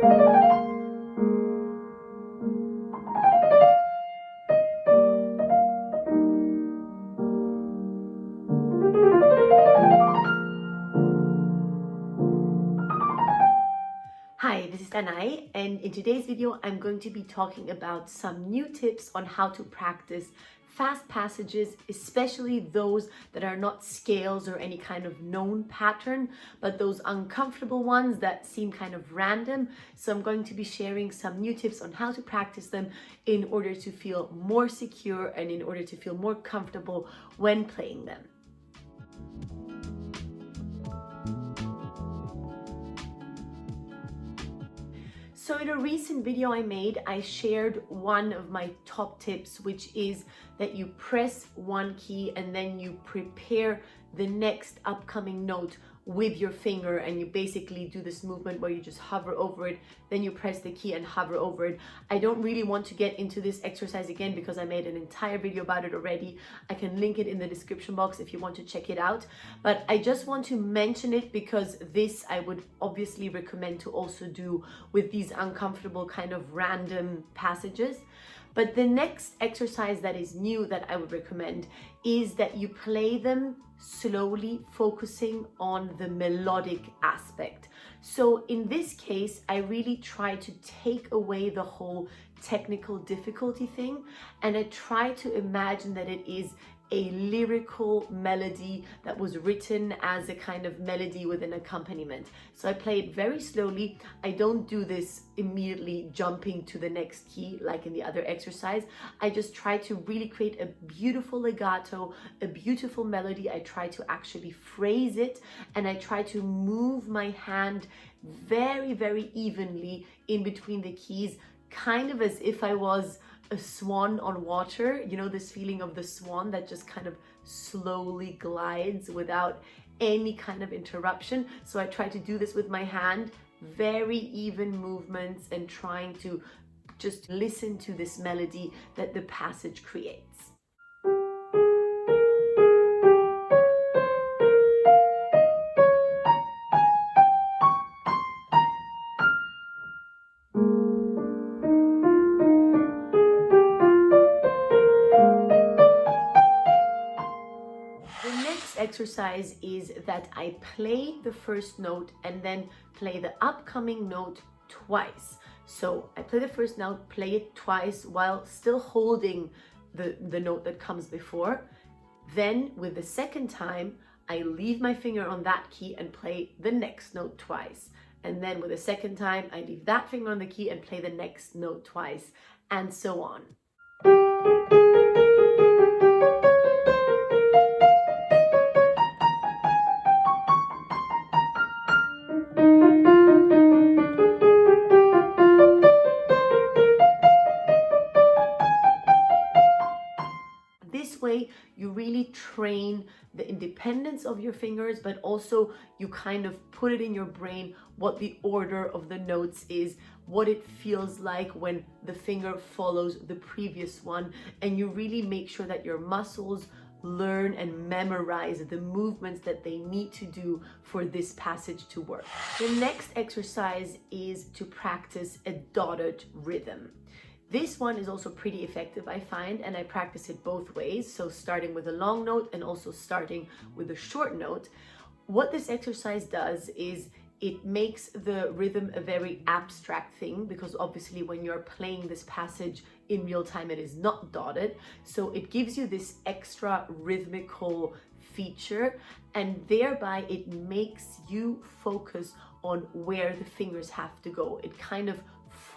Hi, this is Danae, and in today's video I'm going to be talking about some new tips on how to practice fast passages, especially those that are not scales or any kind of known pattern, but those uncomfortable ones that seem kind of random. So I'm going to be sharing some new tips on how to practice them in order to feel more secure and in order to feel more comfortable when playing them. So in a recent video I made, I shared one of my top tips, which is that you press one key and then you prepare the next upcoming note with your finger, and you basically do this movement where you just hover over it, then you press the key and hover over it. I don't really want to get into this exercise again because I made an entire video about it already. I can link it in the description box if you want to check it out, but I just want to mention it because this I would obviously recommend to also do with these uncomfortable kind of random passages. But the next exercise that is new that I would recommend is that you play them slowly, focusing on the melodic aspect. So in this case, I really try to take away the whole technical difficulty thing, and I try to imagine that it is a lyrical melody that was written as a kind of melody with an accompaniment. So I play it very slowly. I don't do this immediately jumping to the next key like in the other exercise. I just try to really create a beautiful legato, a beautiful melody. I try to actually phrase it, and I try to move my hand very, very evenly in between the keys, kind of as if I was a swan on water. You know, this feeling of the swan that just kind of slowly glides without any kind of interruption. So I try to do this with my hand, very even movements, and trying to just listen to this melody that the passage creates. Exercise is that I play the first note and then play the upcoming note twice. So I play the first note, play it twice while still holding the note that comes before. Then with the second time, I leave my finger on that key and play the next note twice. And then with the second time, I leave that finger on the key and play the next note twice, and so on. Way you really train the independence of your fingers, but also you kind of put it in your brain what the order of the notes is, what it feels like when the finger follows the previous one, and you really make sure that your muscles learn and memorize the movements that they need to do for this passage to work. The next exercise is to practice a dotted rhythm. This one is also pretty effective, I find, and I practice it both ways. So starting with a long note and also starting with a short note. What this exercise does is it makes the rhythm a very abstract thing, because obviously when you're playing this passage in real time, it is not dotted. So it gives you this extra rhythmical feature, and thereby it makes you focus on where the fingers have to go. It kind of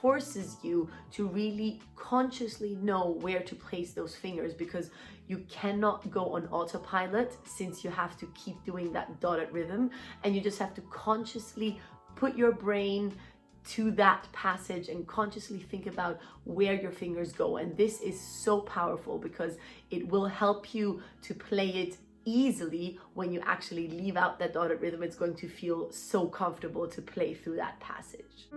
forces you to really consciously know where to place those fingers, because you cannot go on autopilot since you have to keep doing that dotted rhythm, and you just have to consciously put your brain to that passage and consciously think about where your fingers go. And this is so powerful because it will help you to play it easily. When you actually leave out that dotted rhythm, it's going to feel so comfortable to play through that passage.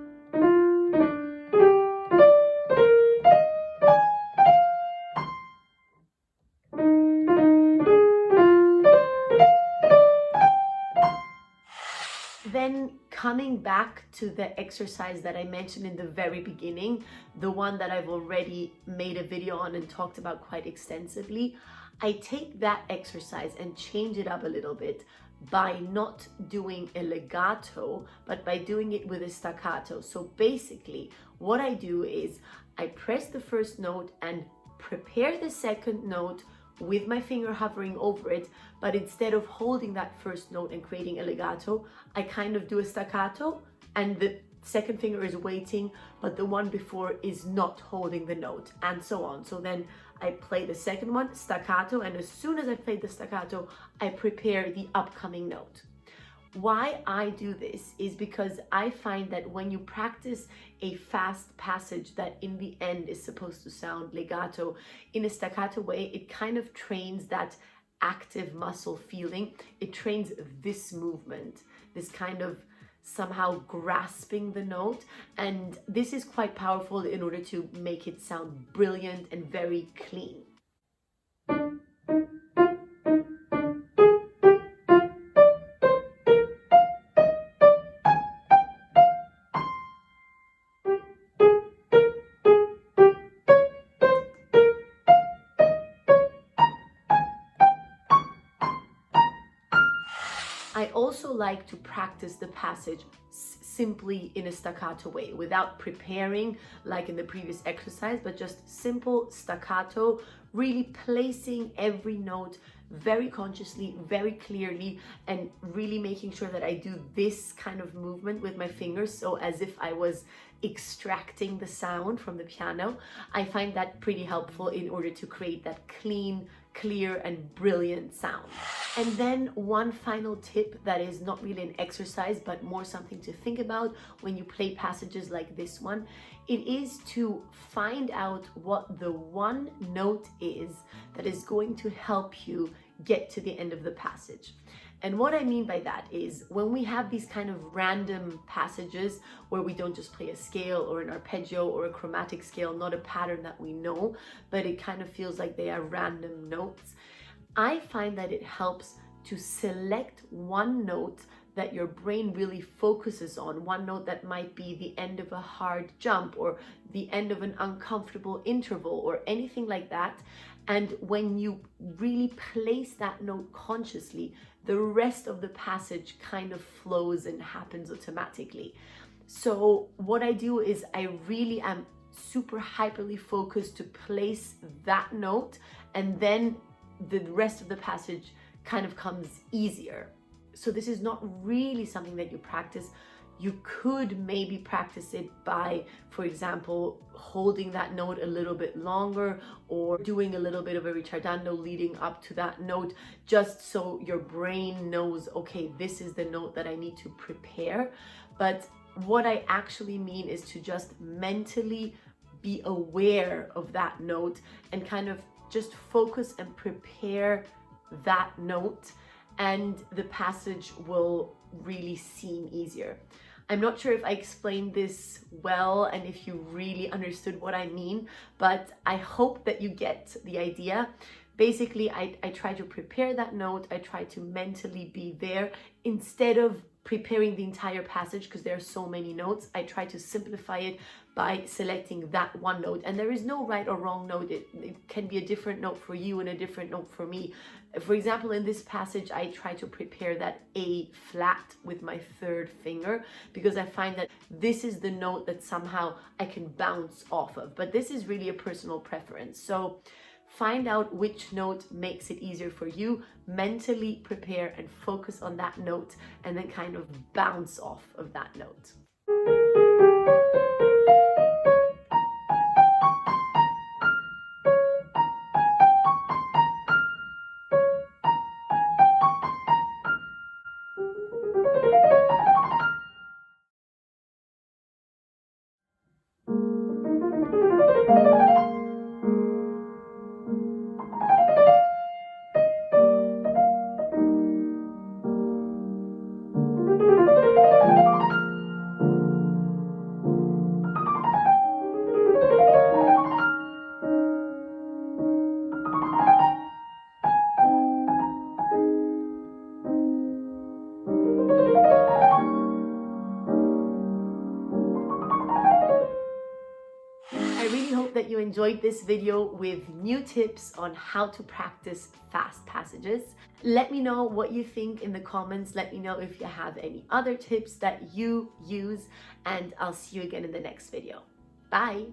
Then coming back to the exercise that I mentioned in the very beginning, the one that I've already made a video on and talked about quite extensively, I take that exercise and change it up a little bit by not doing a legato, but by doing it with a staccato. So basically, what I do is I press the first note and prepare the second note with my finger hovering over it, but instead of holding that first note and creating a legato, I kind of do a staccato, and the second finger is waiting, but the one before is not holding the note, and so on. So then I play the second one, staccato, and as soon as I play the staccato, I prepare the upcoming note. Why I do this is because I find that when you practice a fast passage that in the end is supposed to sound legato in a staccato way, it kind of trains that active muscle feeling. It trains this movement, this kind of somehow grasping the note, and this is quite powerful in order to make it sound brilliant and very clean. I also like to practice the passage simply in a staccato way, without preparing like in the previous exercise, but just simple staccato, really placing every note very consciously, very clearly, and really making sure that I do this kind of movement with my fingers, so as if I was extracting the sound from the piano. I find that pretty helpful in order to create that clean, clear, and brilliant sound. And then one final tip that is not really an exercise, but more something to think about when you play passages like this one, it is to find out what the one note is that is going to help you get to the end of the passage. And what I mean by that is when we have these kind of random passages where we don't just play a scale or an arpeggio or a chromatic scale, not a pattern that we know, but it kind of feels like they are random notes, I find that it helps to select one note that your brain really focuses on, one note that might be the end of a hard jump or the end of an uncomfortable interval or anything like that. And when you really place that note consciously, the rest of the passage kind of flows and happens automatically. So what I do is I really am super hyperly focused to place that note, and then the rest of the passage kind of comes easier. So this is not really something that you practice. You could maybe practice it by, for example, holding that note a little bit longer or doing a little bit of a ritardando leading up to that note, just so your brain knows, okay, this is the note that I need to prepare. But what I actually mean is to just mentally be aware of that note and kind of just focus and prepare that note, and the passage will really seem easier. I'm not sure if I explained this well and if you really understood what I mean, but I hope that you get the idea. Basically, I try to prepare that note. I try to mentally be there instead of preparing the entire passage, because there are so many notes. I try to simplify it by selecting that one note, and there is no right or wrong note. It can be a different note for you and a different note for me. For example, in this passage, I try to prepare that A flat with my third finger, because I find that this is the note that somehow I can bounce off of, but this is really a personal preference. So find out which note makes it easier for you, mentally prepare and focus on that note, and then kind of bounce off of that note. hope that you enjoyed this video with new tips on how to practice fast passages. Let me know what you think in the comments. Let me know if you have any other tips that you use, and I'll see you again in the next video. Bye.